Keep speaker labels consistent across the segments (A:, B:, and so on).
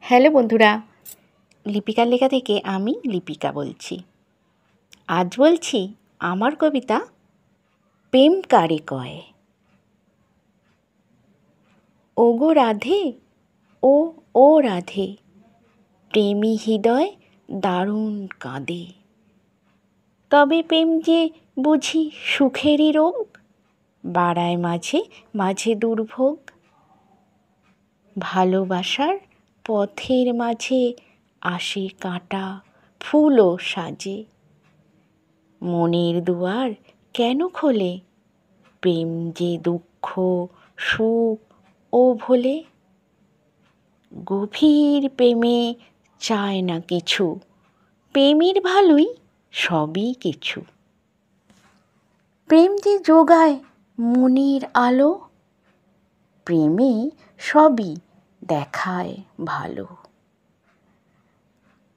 A: Hello বন্ধুরা, লিপিকার লেখা থেকে আমি লিপিকা বলছি। আজ বলছি আমার কবিতা প্রেম কারে কয়। ওগো রাধে, ও রাধে, প্রেমী হৃদয় দারুণ কাঁদে। তবে প্রেম যে বুঝি সুখেরই রোগ, বাড়ায় মাঝে মাঝে দুর্ভোগ। ভালোবাসার পথের মাঝে আসে কাঁটা, ফুলও সাজে। মনের দুয়ার কেন খোলে, প্রেম যে দুঃখ সুখ ও ভোলে। গভীর প্রেমে চায় না কিছু, প্রেমের ভালোই সবই কিছু। প্রেম যে যোগায় মনের আলো, প্রেমে সবই দেখায় ভালো।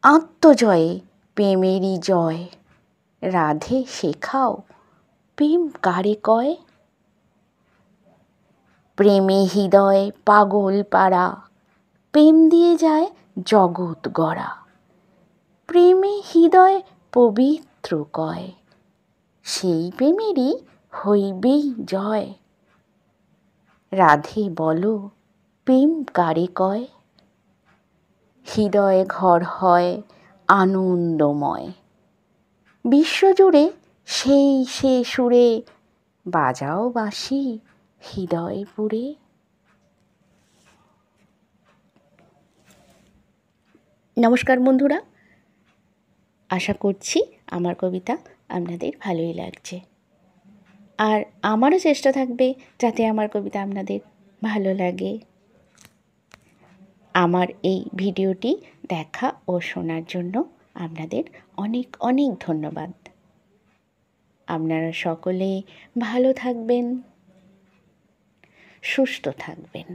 A: আত্মজয়ে প্রেমেরই জয়, রাধে শেখাও প্রেম কারে কয়। প্রেমে হৃদয় পাগল পারা, প্রেম দিয়ে যায় জগৎ গড়া। প্রেমে হৃদয় পবিত্র কয়, সেই প্রেমেরই হইবেই জয়। রাধে বলো প্রেম কারে কয়। হৃদয়ে ঘর হয় আনন্দময়, বিশ্বজুড়ে সেই সে সুরে বাজাও বাঁশি হৃদয় পুরে। নমস্কার বন্ধুরা, আশা করছি আমার কবিতা আপনাদের ভালোই লাগছে। আর আমারও চেষ্টা থাকবে যাতে আমার কবিতা আপনাদের ভালো লাগে। আমার এই ভিডিওটি দেখা ও শোনার জন্য আপনাদের অনেক অনেক ধন্যবাদ। আপনারা সকলে ভালো থাকবেন, সুস্থ থাকবেন।